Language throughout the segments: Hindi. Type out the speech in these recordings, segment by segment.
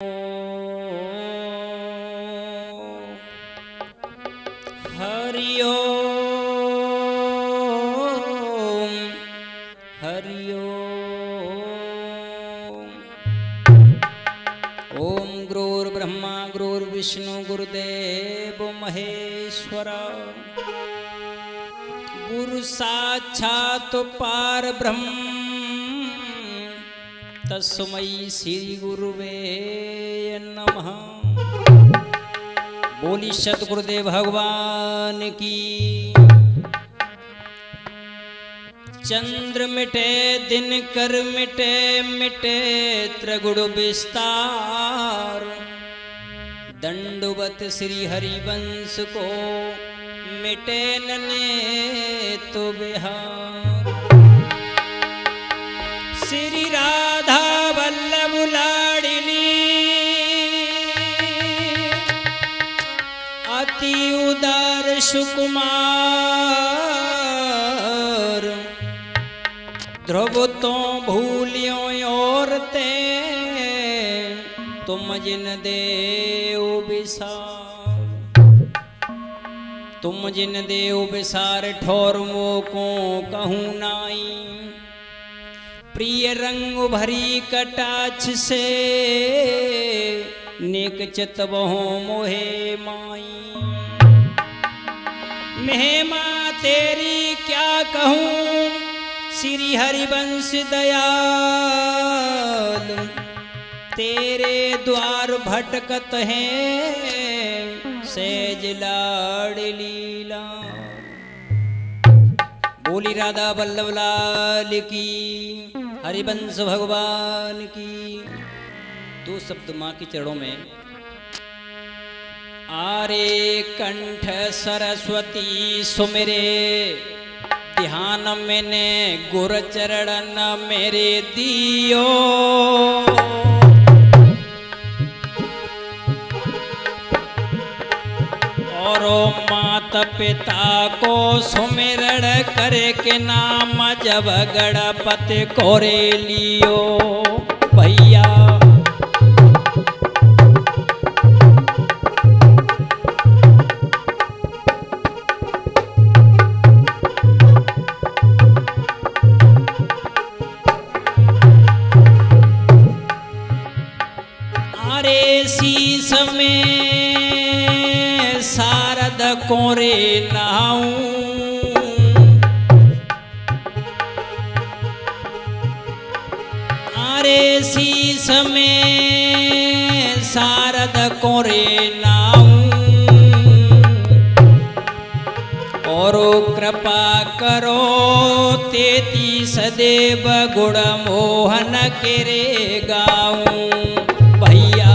हरि ओम हरि ओम। ओम गुरुर्ब्रह्मा गुरुर्विष्णु गुरुदेव महेश्वर। गुरु साक्षात् परब्रह्म तस्मै श्री गुरुवे नमः। बोली सतगुरुदेव भगवान की। चंद्र मिटे दिन कर मिटे मिटे त्रिगुण विस्तार। दंडवत श्री हरिवंश को मिटे नने तो बिहार। श्री राधा वल्लभ लाडली अति उदार सुकुमार। ध्रुव तो भूलियो औरते तुम जिन देव विसार। तुम जिन देव विसार ठोर मो को कहूँ नाई। प्रिय रंग भरी कटाक्ष से नेक चित बहु मोहे माई। महिमा तेरी क्या कहूँ श्री हरिवंश दयाल। तेरे द्वार भटकत हैं सहज लाडलीला। बोली राधा वल्लभ लाल की, हरिवंश भगवान की। दो शब्द माँ के चरणों में। आरे कंठ सरस्वती सुमिरे ध्यान मैंने गुर चरण मेरे दियो। और माता पिता को सुमिरण करे के नाम जब गणपति कोरे लियो भैया। अरे शीस में शारद कोरे नाऊं। अरे शीस में शारद कोरे नाऊं। और कृपा करो तेती सदैव गुण मोहन केरे गाऊं भैया।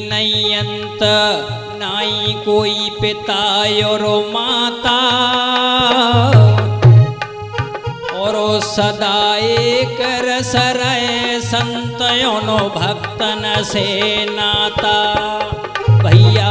नहीं अंत नाई कोई पिता और माता। और सदा एक रसरय संतयों भक्तन से नाता भैया।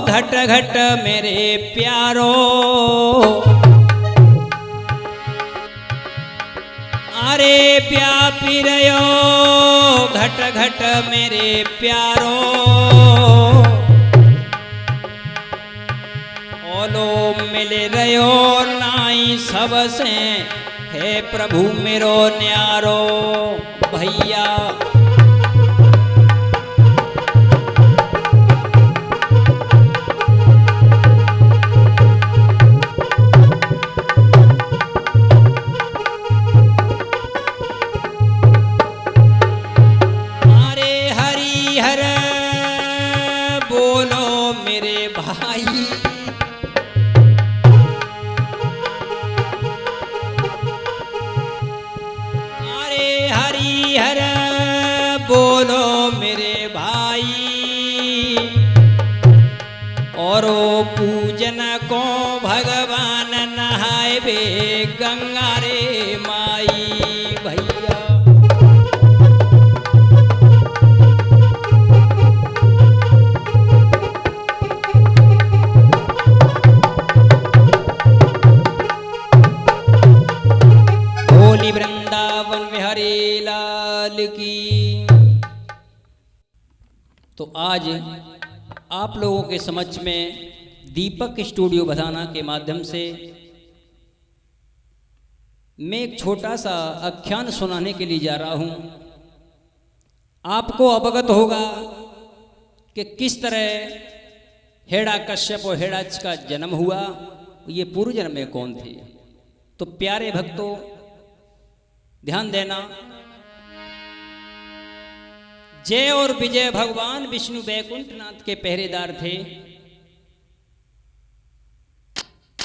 घट घट मेरे प्यारो। अरे व्यापी रहो घट घट मेरे प्यारो। ओलो मिले रहो नाई सबसे हे प्रभु मेरो न्यारो भैया। बोलो मेरे भाई, और ओ पूजन को भगवान नहाए बे गंगा रे माई भैया। बोली वृंदावन बिहारी लाल की। तो आज आप लोगों के समक्ष में दीपक स्टूडियो बधाना के माध्यम से मैं एक छोटा सा आख्यान सुनाने के लिए जा रहा हूं। आपको अवगत होगा कि किस तरह हेड़ा कश्यप और हेड़ाच का जन्म हुआ, ये पूर्व जन्म में कौन थे। तो प्यारे भक्तों ध्यान देना, जय और विजय भगवान विष्णु वैकुंठनाथ के पहरेदार थे।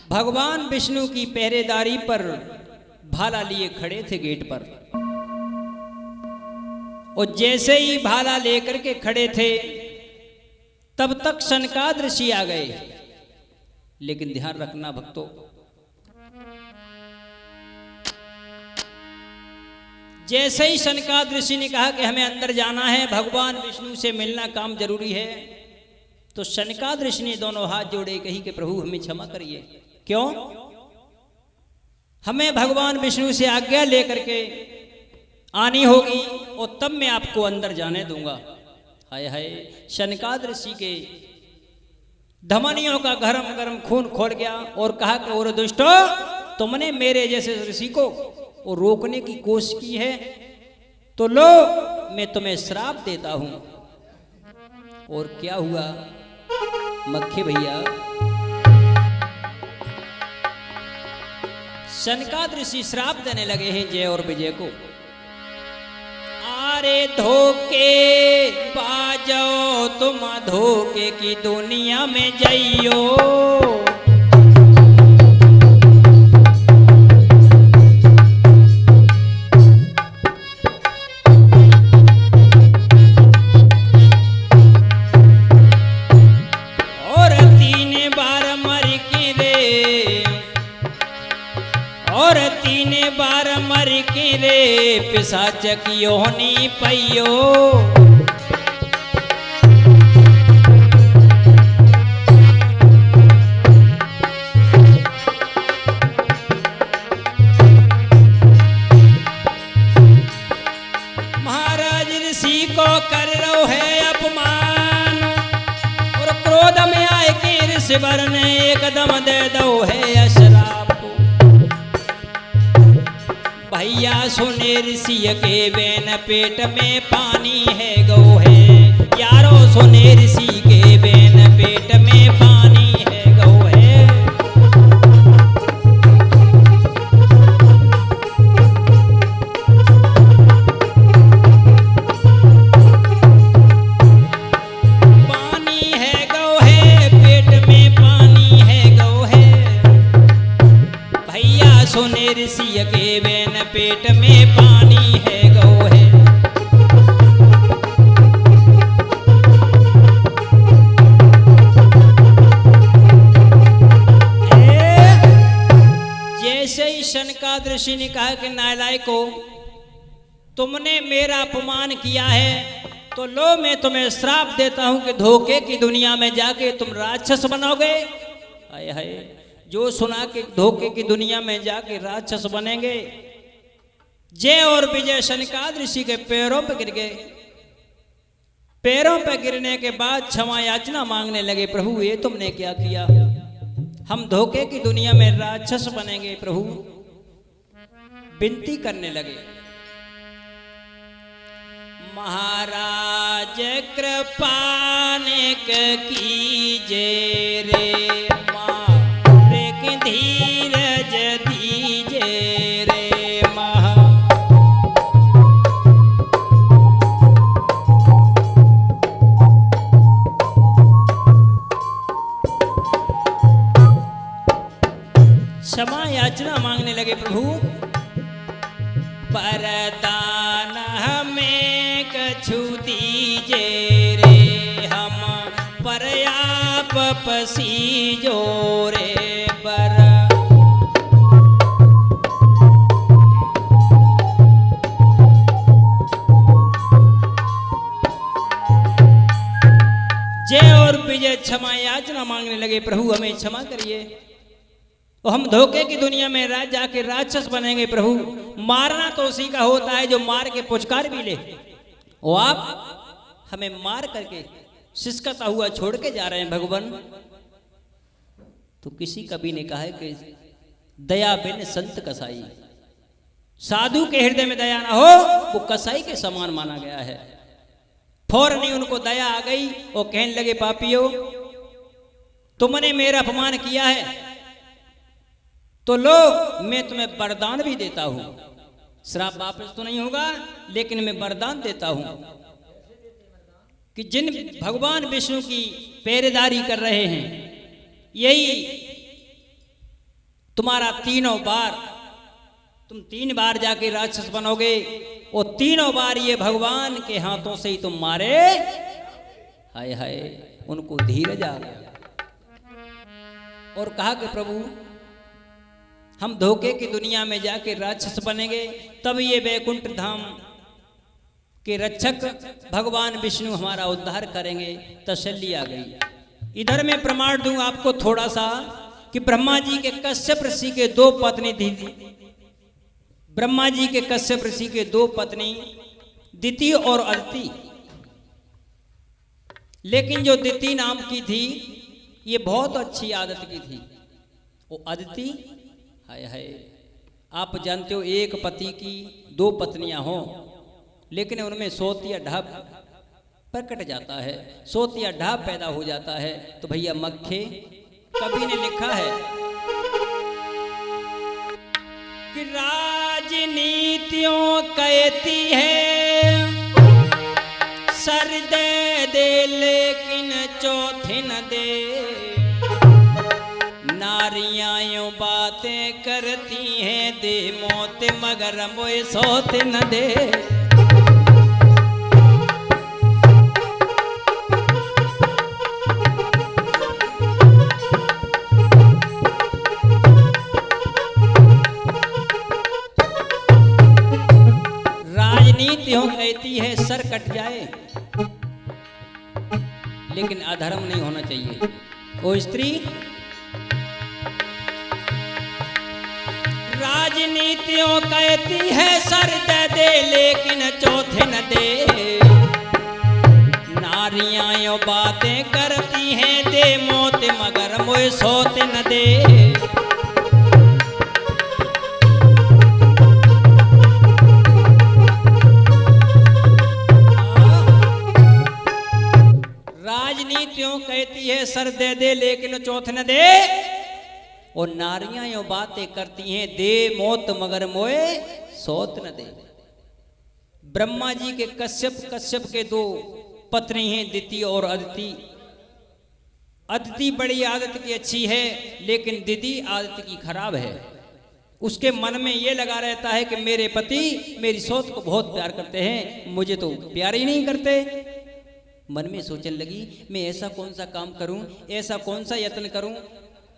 भगवान विष्णु की पहरेदारी पर भाला लिए खड़े थे गेट पर, और जैसे ही भाला लेकर के खड़े थे तब तक सनकादिक ऋषि आ गए। लेकिन ध्यान रखना भक्तों, जैसे ही सनकादिक ऋषि ने कहा कि हमें अंदर जाना है, भगवान विष्णु से मिलना काम जरूरी है, तो सनकादिक ऋषि ने दोनों हाथ जोड़े, कही कि प्रभु हमें क्षमा करिए। क्यों? हमें भगवान विष्णु से आज्ञा लेकर के आनी होगी और तब मैं आपको अंदर जाने दूंगा। हाय हाय, सनकादिक ऋषि के धमनियों का गरम गरम खून खोल गया और कहा कि और दुष्टो, तुमने मेरे जैसे ऋषि को और रोकने की कोशिश की है, तो लो मैं तुम्हें श्राप देता हूं। और क्या हुआ मक्खी भैया, सनकादिक ऋषि श्राप देने लगे हैं जय और विजय को। अरे धोखे बाजो तुम, धोखे की दुनिया में जाइयो। मर के रे पिशाच की योनि पइयो। महाराज ऋषि को कर रहो है अपमान, और क्रोध में आए के ऋषिवर ने एकदम दे दो है श्राप। भैया सुने ऋषि के बेन पेट में पानी है गो है, यारो सुने ऋषि के बेन पेट में पानी है गो है। पानी है गो है, पेट में पानी है गो है। भैया सुने ऋषि के बेन पेट में पानी है गो है। जैसे ही सनकादिक ऋषि ने कहा कि नालायको, तुमने मेरा अपमान किया है, तो लो मैं तुम्हें श्राप देता हूं कि धोखे की दुनिया में जाके तुम राक्षस बनोगे। हाय हाय, जो सुना कि धोखे की दुनिया में जाके राक्षस बनेंगे। जय और विजय सनकादिक ऋषि के पैरों पर गिर गए। पैरों पर गिरने के बाद क्षमा याचना मांगने लगे, प्रभु ये तुमने क्या किया, हम धोखे की दुनिया में राक्षस बनेंगे। प्रभु विनती करने लगे, महाराज कृपानिक कीजे रे, मारे की धीरज दीजे रे महा। क्षमा याचना मांगने लगे, प्रभु वरदान हमें कछु दीजे रे हम पर आप पसीजो रे बर। जय और विजय क्षमा याचना मांगने लगे, प्रभु हमें क्षमा करिए। और हम धोखे की दुनिया में जाके राक्षस बनेंगे प्रभु। मारना तो उसी का होता है जो मार के पुचकार भी ले, और आप हमें मार करके सिसकता हुआ छोड़ के जा रहे हैं भगवान। तो किसी कवि ने कहा है कि दया बिन संत कसाई, साधु के हृदय में दया ना हो वो कसाई के समान माना गया है। फौरन ही उनको दया आ गई और कहने लगे, पापियों तुमने मेरा अपमान किया है तो लो मैं तुम्हें वरदान भी देता हूं। श्राप वापस तो नहीं होगा, लेकिन मैं वरदान देता हूं कि जिन भगवान विष्णु की पहरेदारी कर रहे हैं, यही तुम्हारा तीनों बार, तुम 3 बार जाके राक्षस बनोगे और तीनों बार ये भगवान के हाथों से ही तुम मारे। हाय हाय, उनको धीरज आ गया और कहा कि प्रभु हम धोखे की दुनिया में जाके राक्षस बनेंगे, तब ये वैकुंठ धाम के रक्षक भगवान विष्णु हमारा उद्धार करेंगे। तसल्ली आ गई। इधर मैं प्रमाण दूं आपको थोड़ा सा कि ब्रह्मा जी के कश्यप ऋषि के 2 पत्नी थी। ब्रह्मा जी के कश्यप ऋषि के 2 पत्नी दिति और अदिति, लेकिन जो दिति नाम की थी ये बहुत अच्छी आदत की थी। वो अदिति, हाय हाय, आप जानते हो एक पति की 2 पत्नियां हों लेकिन उनमें सोत या ढाप प्रकट जाता है, सोत या ढाप पैदा हो जाता है। तो भैया मक्खे, कवि ने लिखा है कि राजनीतियों कहती है सर दे लेकिन चौथे न दे, नारियां यूं बातें करती हैं दे मौत मगर मोए सोते न दे। राजनीति यूं कहती है सर कट जाए, लेकिन अधर्म नहीं होना चाहिए। वो स्त्री राजनीतियों कहती है सर दे लेकिन चौथे न दे, नारियां यो बातें करती हैं दे मौत मगर मोए सोते न दे। राजनीतियों कहती है सर दे लेकिन चौथ न दे, और नारियां यो बातें करती हैं दे मौत मगर मोए सोत न दे। ब्रह्मा जी के कश्यप के 2 पत्नी हैं दिति और अदिति। अदिति बड़ी आदत की अच्छी है, लेकिन दिति आदत की खराब है। उसके मन में ये लगा रहता है कि मेरे पति मेरी सोत को बहुत प्यार करते हैं, मुझे तो प्यार ही नहीं करते। मन में सोचने लगी मैं ऐसा कौन सा काम करूं, ऐसा कौन सा यत्न करूं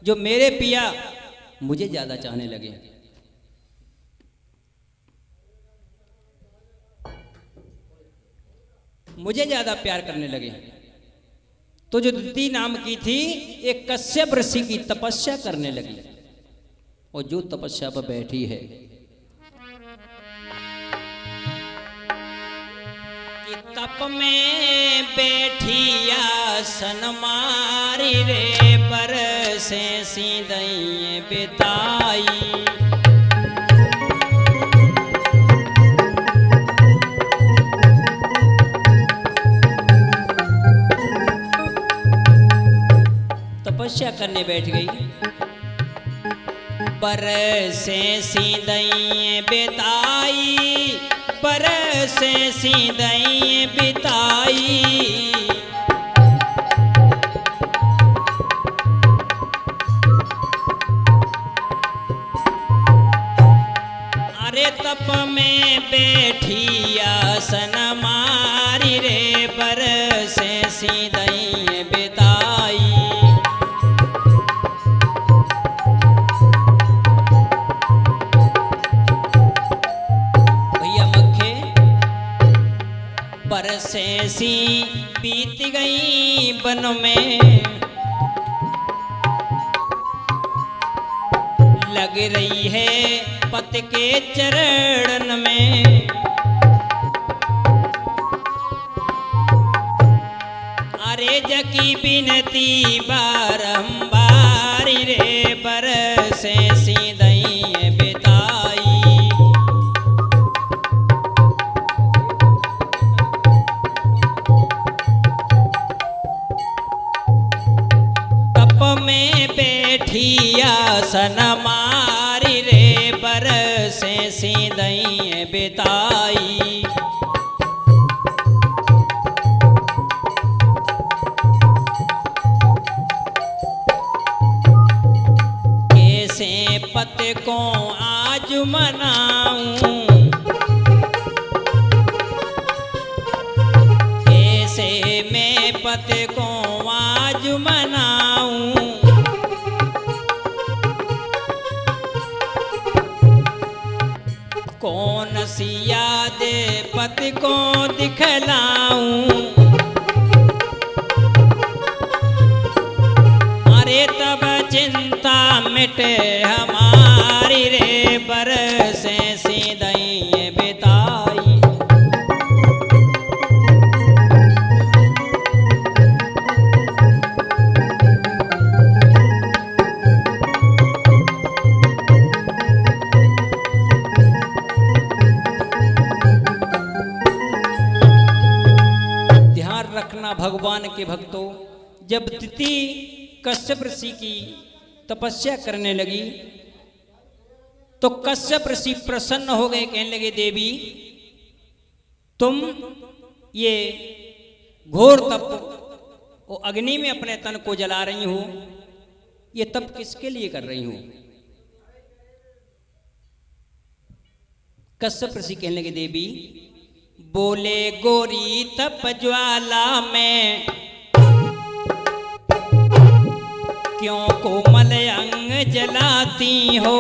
जो मेरे पिया मुझे ज्यादा चाहने लगे। मुझे ज्यादा प्यार करने लगे। तो जो दिति नाम की थी एक कश्यप ऋषि की तपस्या करने लगी, और जो तपस्या पर बैठी है कि तप में बैठी आसन मारी रे बरसे सीधई बिताई, तपस्या करने बैठ गई। बरसे सीधई बिताई, बरसे सीधई बिताई, अरे तप में बैठी आसन मारी बरसें सी बीत गई वन में, लग रही है पत के चरण में। अरे जकी बिनती बारंबार रे बरसें सी दई बिताई। तप में बैठी आसन मारी रे बरसें सी दई बिताई। कैसे पत को आज मनाऊं, कैसे मैं पत को आज मनाऊं। कौन सी याद पत को दिखलाऊं। अरे तब चिंता मिटे हमारी रे बरसें सी दई बिताई। ध्यान रखना भगवान के भक्तों, जब तिथि कश्यप ऋषि की तपस्या करने लगी तो कश्यप ऋषि प्रसन्न हो गए, कहने लगे देवी तुम ये घोर तप और अग्नि में अपने तन को जला रही हो, ये तप किसके लिए कर रही हो। कश्यप ऋषि कहने लगे देवी, बोले गोरी तप ज्वाला में क्यों कोमल अंग जलाती हो।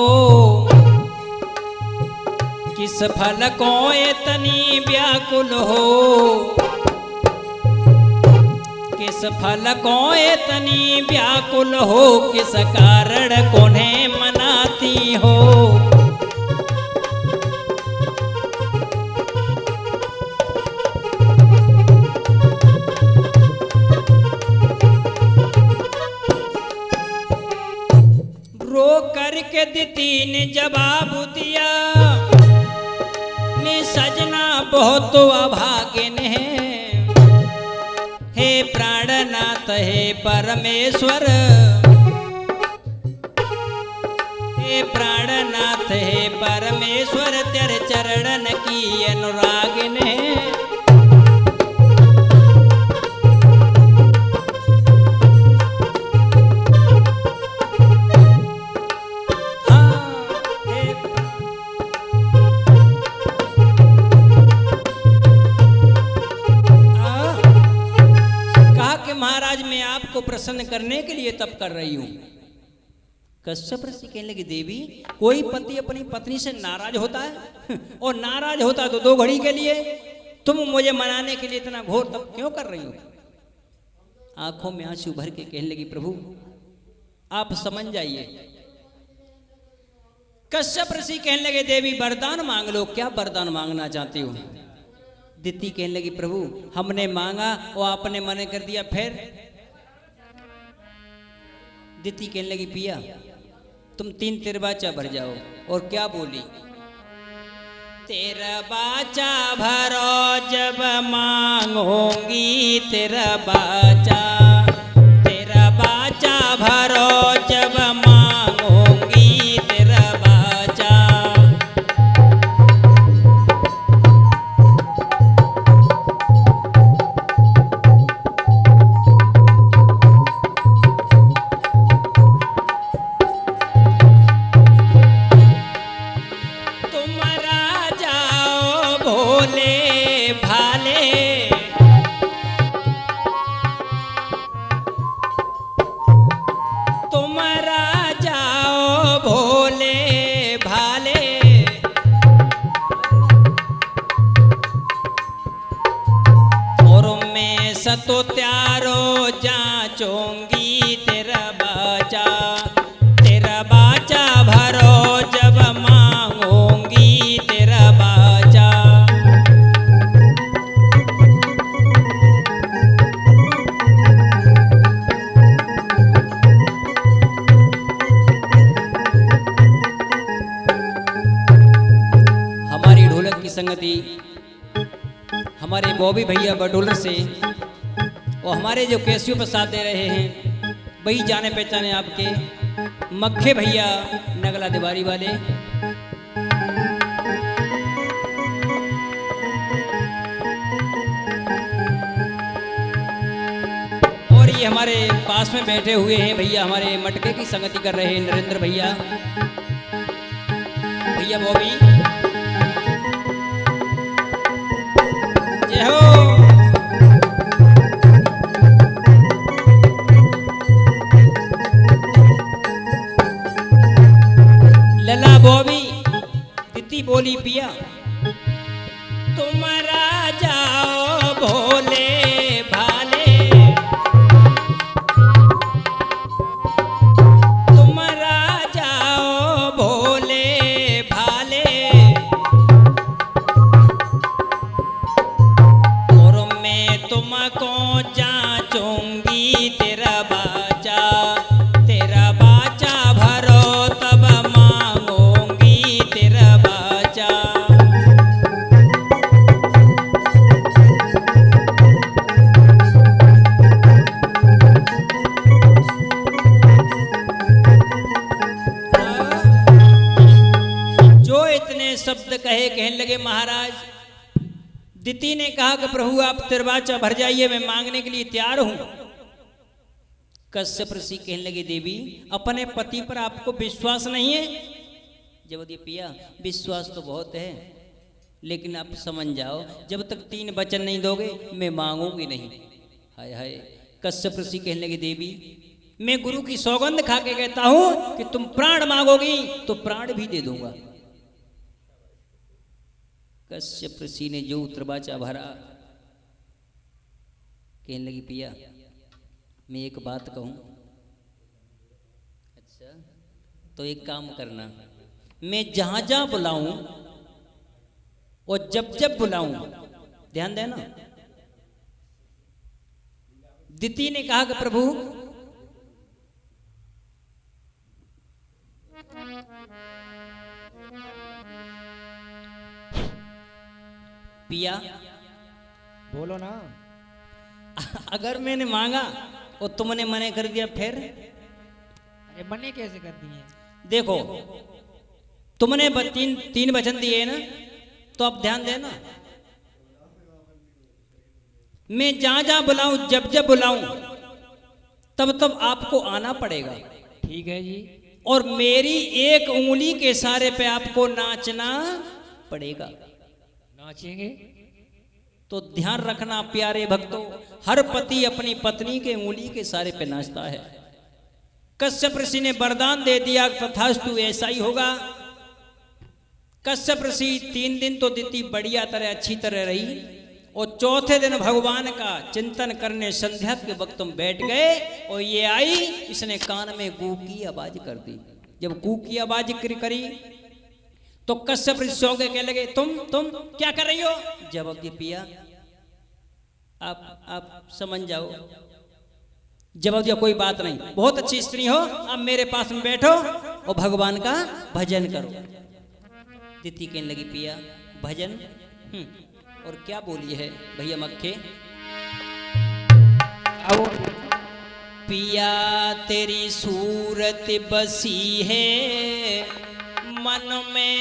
किस फल को इतनी व्याकुल हो, किस फल को इतनी व्याकुल हो। किस कारण कोन्हे मनाती हो। रो करके दिती ने जवाब दिया, ने सजना बहुत अभागिन है। हे प्राणनाथ हे परमेश्वर, हे प्राणनाथ हे परमेश्वर, तेरे चरणन की अनुरागिन है। महाराज मैं आपको प्रसन्न करने के लिए तप कर रही हूं। कश्यप ऋषि कहने लगे देवी कोई पति अपनी पत्नी से नाराज होता है और नाराज होता तो 2 घड़ी के लिए, तुम मुझे मनाने के लिए इतना घोर तप क्यों कर रही हो। आंखों में आंसू भर के कहने लगी प्रभु आप समझ जाइए। कश्यप ऋषि कहने लगे देवी वरदान मांग लो, क्या वरदान मांगना चाहती हो। दिति कहने लगी प्रभु हमने मांगा और आपने मना कर दिया। फिर दिति कहने लगी पिया तुम 3 तिरबाचा भर जाओ। और क्या बोली, तेरा बाचा भरो जब मांगोगी तेरा बाचा, तेरा बाचा भरो जब मांगोगी तेरा बाचा। की संगति हमारे बॉबी भैया बडोलर से और हमारे जो कैसियों पर साथ दे रहे हैं वही जाने पहचाने आपके मक्खे भैया नगला दीवारी वाले, और ये हमारे पास में बैठे हुए हैं भैया हमारे मटके की संगति कर रहे हैं नरेंद्र भैया, भैया बॉबी जय हो। लला बॉबी तिती बोली पिया तुम राजाओ भोले भाले, तुम राजाओ भोले भाले, और मैं तुमको जांचूंगी तेरा बाचा, तेरा बाचा भरो तब मांगूंगी तेरा बाचा। जो इतने शब्द कहे कहने लगे महाराज, दिति ने कहा कि प्रभु आप तिरबाचा भर जाइए, मैं मांगने के लिए तैयार हूं। कश्यप ऋषि कहने लगे देवी अपने पति पर आपको विश्वास नहीं है? जब ये पिया विश्वास तो बहुत है, लेकिन आप समझ जाओ जब तक 3 वचन नहीं दोगे मैं मांगूंगी नहीं। हाय हाय। कश्यप ऋषि कहने लगे देवी मैं गुरु की सौगंध खा के कहता हूं कि तुम प्राण मांगोगी तो प्राण भी दे दूंगा। कश्यप ऋषि ने जो उत्तरबाचा भरा, कहने लगी पिया मैं एक बात कहूं। अच्छा तो एक काम करना, मैं जहां जहां बुलाऊं और जब जब बुलाऊं ध्यान देना। दिति ने कहा कि प्रभु पिया बोलो ना। अगर मैंने मांगा और तुमने मने कर दिया फिर? अरे मने कैसे कर दिए? देखो तुमने 3 वचन दिए ना, तो अब ध्यान देना। मैं जहां जहां बुलाऊं जब जब बुलाऊं तब तब आपको आना पड़ेगा। ठीक है जी। और मेरी एक उंगली के इशारे पे आपको नाचना पड़ेगा। नाचेंगे? तो ध्यान रखना प्यारे भक्तों, हर पति अपनी पत्नी के उंगली के इशारे पे नाचता है। कश्यप ऋषि ने वरदान दे दिया तथास्तु ऐसा ही होगा। कश्यप ऋषि 3 दिन तो दिति बढ़िया तरह अच्छी तरह रही, और चौथे दिन भगवान का चिंतन करने संध्या के वक्त तुम बैठ गए, और ये आई इसने कान में गू की आवाज कर दी। जब गू की आवाज करी तो कश्यप ऋषि सो गए, कहने लगे तुम क्या कर रही हो? जवाब दिया पिया आप समझ जाओ। जवाब दिया कोई बात नहीं, बहुत अच्छी स्त्री हो, अब मेरे पास में बैठो और भगवान का भजन करो। दिति कहने लगी पिया भजन? और क्या बोली है भैया मक्खे? पिया तेरी सूरत बसी है मन में,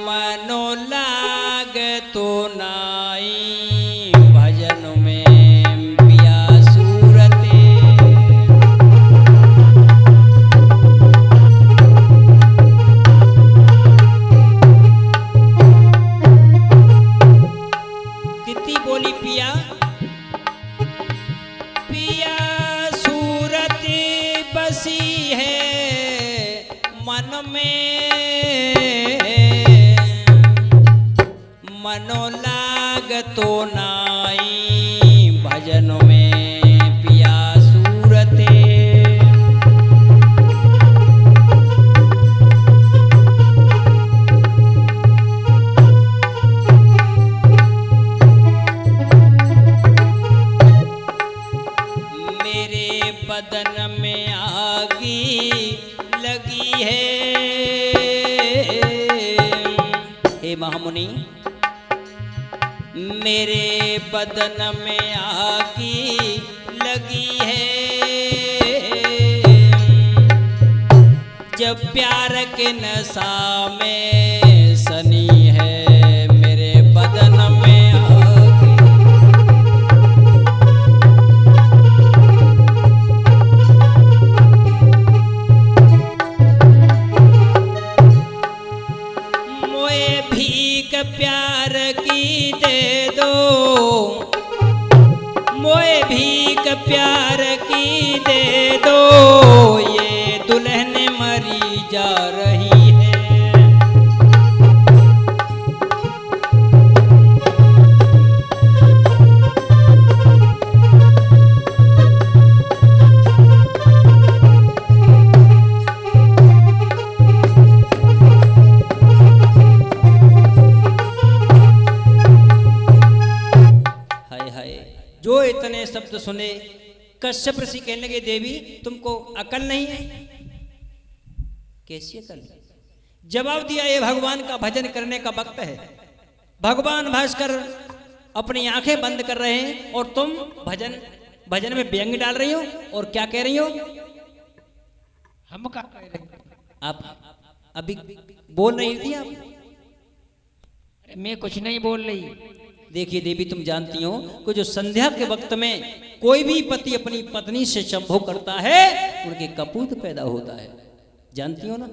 मनो लाग तो नाई भजन में पिया सूरते। दिति बोली पिया पिया सूरत बसी है मन में, मनो लाग तो नाई भजन में पिया सूरते। मेरे बदन में आगी लगी है, महामुनि, मेरे बदन में आगी लगी है, जब प्यार के नशा में सनी है, मेरे बदन में आगी। मोए भीख प्यार की दे दो, मोए भीख प्यार की दे दो, ये दुल्हन मरी जा रही है। हाय हाय, जो इतने शब्द सुने कश्यप ऋषि कहने लगे, देवी तुमको अकल नहीं है? कैसी अकल? जवाब दिया, ये भगवान का भजन करने का वक्त है। भगवान भास्कर अपनी आंखें बंद कर रहे हैं और तुम भजन में व्यंग डाल रही हो। और क्या कह रही हो? हम क्या कह रहे हैं? आप अभी बोल रही थी आप। अरे मैं कुछ नहीं बोल रही। देखिए देवी, तुम जानती हो कि जो संध्या के वक्त में कोई भी पति अपनी पत्नी से संभोग करता है, उनके कपूत पैदा होता है, जानती हो ना?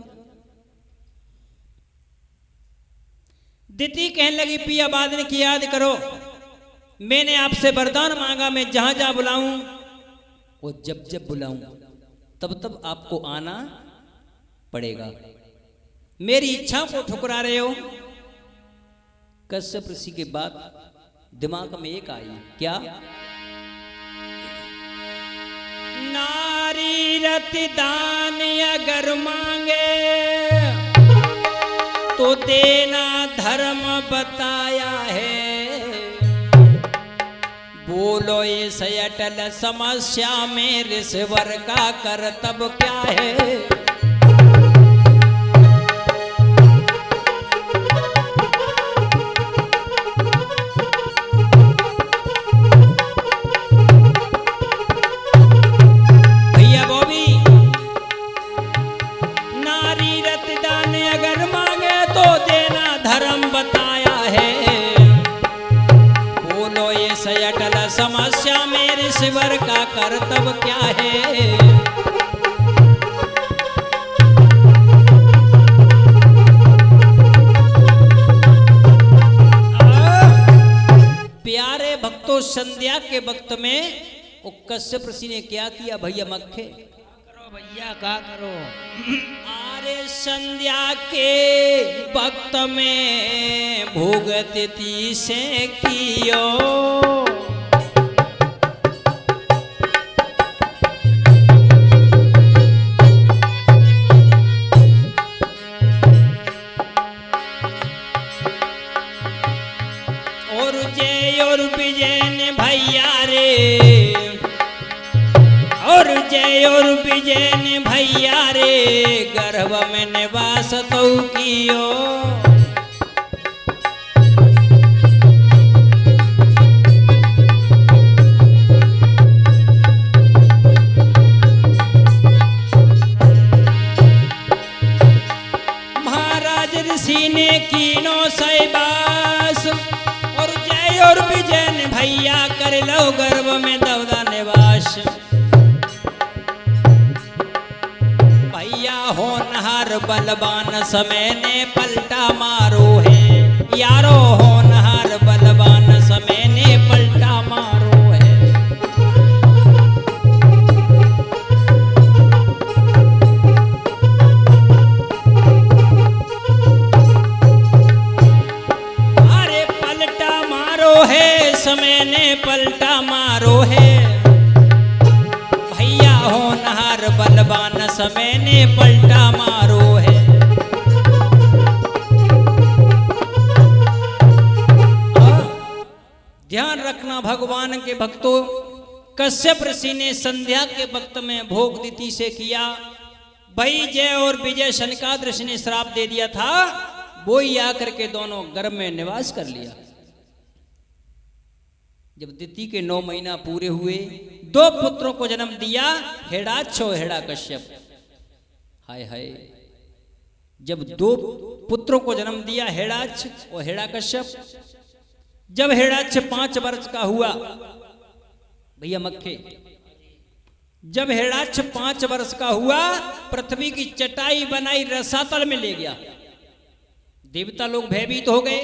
दिति कहने लगी, पिया बादन की याद करो, मैंने आपसे वरदान मांगा, मैं जहां जहां बुलाऊं और जब जब बुलाऊं तब तब आपको आना पड़ेगा। मेरी इच्छा को ठुकरा रहे हो। कश्यप ऋषि के बाद दिमाग में एक आई, क्या? नारी रति दान अगर मांगे तो देना धर्म बताया है, बोलो इस अटल समस्या में ऋषिवर का कर्तव्य क्या है? अटल समस्या में ऋषिवर का कर्तव्य क्या है? प्यारे भक्तों, संध्या के वक्त में कश्यप ऋषि ने क्या किया भैया मक्खे? करो भैया, क्या करो? अरे संध्या के वक्त में भोग तिथि से कियो, और जय और विजय ने भैया रे, और जय और विजय ने भैया रे, गर्भ में निवास तो कियो। महाराज ऋषि ने कीनो सैबास, और जय और विजय ने भैया कर लो गर्भ में दवदा निवास। भैया होनहार बलवान समय ने पलटा मारो है, यारो होनहार बलवान समय ने पलटा मारो है। अरे पलटा मारो है, समय ने पलटा मारो है, भैया होनहार बलवान समय ने पलटा मारो है। ध्यान रखना भगवान के भक्तों, कश्यप ऋषि ने संध्या के वक्त में भोग दिति से किया। भाई जय और विजय शनकाद ऋषि ने श्राप दे दिया था, वो ही आकर के दोनों गर्भ में निवास कर लिया। जब दिति के 9 महीना पूरे हुए, 2 पुत्रों को जन्म दिया, हिरणाक्ष और हिरण्यकश्यप। हाय हाय, जब 2 पुत्रों को जन्म दिया, हिरणाक्ष और हिरण्यकश्यप। जब हिरणाक्ष 5 वर्ष का हुआ, भैया मक्खे, जब हिरणाक्ष 5 वर्ष का हुआ, पृथ्वी की चटाई बनाई रसातल में ले गया। देवता लोग भयभीत हो गए।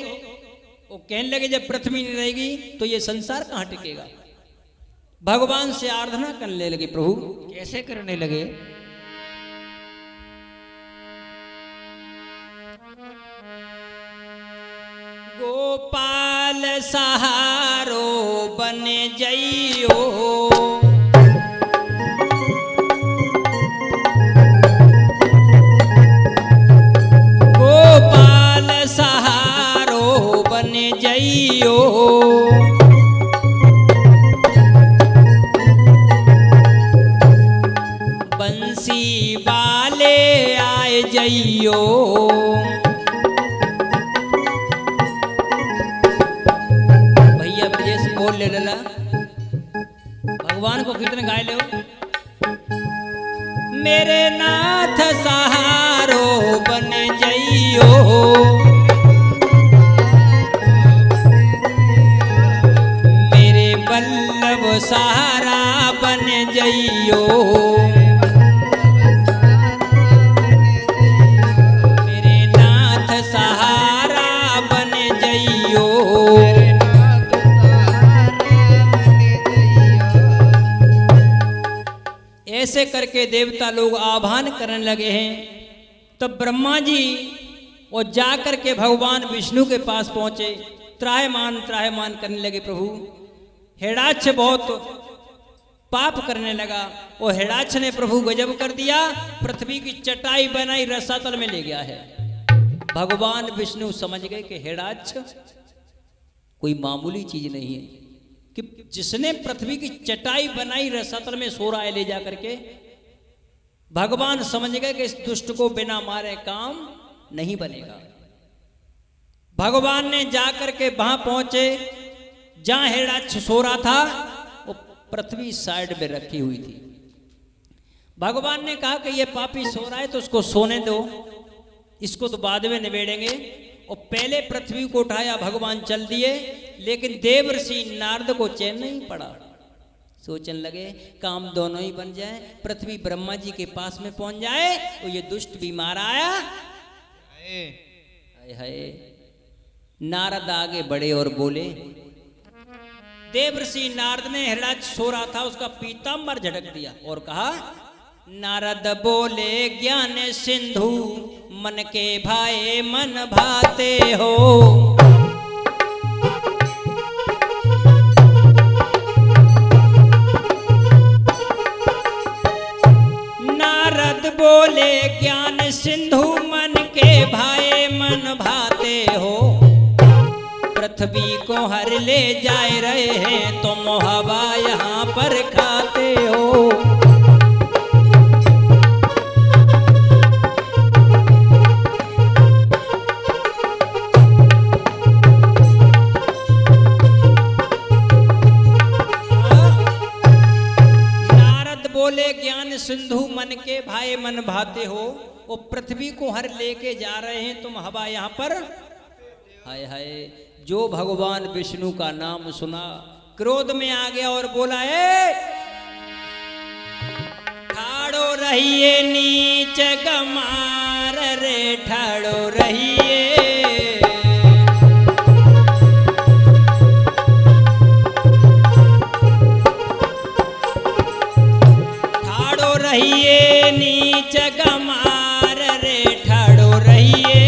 वो कहने लगे जब पृथ्वी नहीं रहेगी तो ये संसार कहां टिकेगा। भगवान से आराधना करने लगे। प्रभु कैसे करने लगे? गोपाल सहारो बन जइयो, गोपाल सहारो बन जइयो, बंसी वाले आए जइयो। ले लला भगवान को कीर्तन गाय ले। मेरे नाथ सहारो बन जइयो, मेरे बल्लभ सहारा बन जइयो, मेरे नाथ सहारा बन जइयो। ऐसे करके देवता लोग आह्वान करने लगे हैं। तब ब्रह्मा जी और जाकर के भगवान विष्णु के पास पहुंचे, त्रायमान त्रायमान करने लगे। प्रभु हिरणाक्ष बहुत पाप करने लगा और हिरणाक्ष ने प्रभु गजब कर दिया, पृथ्वी की चटाई बनाई रसातल में ले गया है। भगवान विष्णु समझ गए कि हिरणाक्ष कोई मामूली चीज नहीं है, कि जिसने पृथ्वी की चटाई बनाई रसातल में सो रहा है ले जा करके। भगवान समझ गए कि इस दुष्ट को बिना मारे काम नहीं बनेगा। भगवान ने जाकर के वहां पहुंचे जहां हिरणाक्ष सो रहा था, वो पृथ्वी साइड में रखी हुई थी। भगवान ने कहा कि ये पापी सो रहा है तो उसको सोने दो, इसको तो बाद में निबेड़ेंगे। और पहले पृथ्वी को उठाया, भगवान चल दिए, लेकिन देवर्षि नारद को चैन नहीं पड़ा। सोचने लगे काम दोनों ही बन जाए, पृथ्वी ब्रह्मा जी के पास में पहुंच जाए तो ये दुष्ट बीमार आया। हाय हाय, नारद आगे बढ़े और बोले। देवर्षि नारद ने हिरणाक्ष सो रहा था, उसका पीतांबर झटक दिया और कहा, नारद बोले ज्ञान सिंधु मन के भाए मन भाते हो, नारद बोले ज्ञान सिंधु मन के भाए मन भाते हो, पृथ्वी को हर ले जाए रहे हैं तुम हवा यहाँ पर खाते हो। ज्ञान सिंधु मन के भाई मन भाते हो, वो पृथ्वी को हर लेके जा रहे हैं तुम हवा यहाँ पर। हाय हाय, जो भगवान विष्णु का नाम सुना क्रोध में आ गया और बोला, ए ठाड़ो रहिए नीच गमार रे, ठाड़ो रहिए, रहिए नीच गमार रे, ठाड़ो रहिए,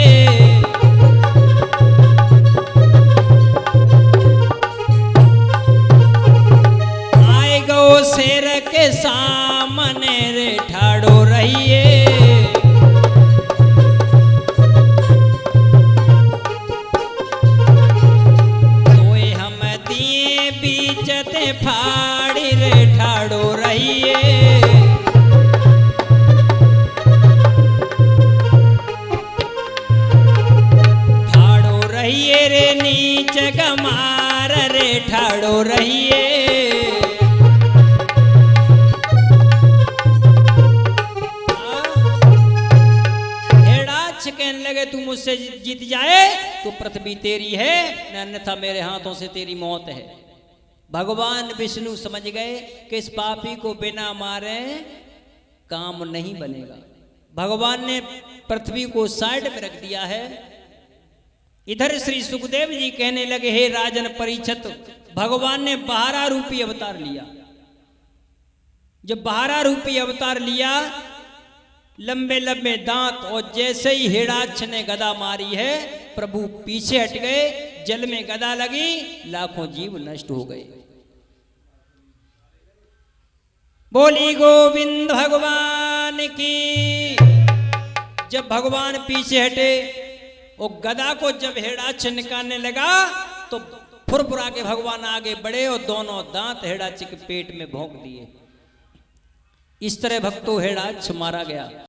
आए गो शेर के सामने रे, ठाड़ो रहिए। हेड़ाक्ष कहने लगे तू मुझसे जीत जाए तो पृथ्वी तेरी है, न अन्यथा मेरे हाथों से तेरी मौत है। भगवान विष्णु समझ गए कि इस पापी को बिना मारे काम नहीं बनेगा। भगवान ने पृथ्वी को साइड में रख दिया है। इधर श्री सुखदेव जी कहने लगे, हे राजन परीक्षित, भगवान ने 12 रूपी अवतार लिया। जब 12 रूपी अवतार लिया, लंबे लंबे दांत, और जैसे ही हेड़ाक्ष ने गदा मारी है, प्रभु पीछे हट गए, जल में गदा लगी, लाखों जीव नष्ट हो गए। बोली गोविंद भगवान की। जब भगवान पीछे हटे और गदा को जब हेड़ाक्ष निकालने लगा तो फुरफुरा के भगवान आगे बढ़े और दोनों दांत हेड़ाक्ष के पेट में भोंक दिए। इस तरह भक्तों हेड़ाक्ष मारा गया।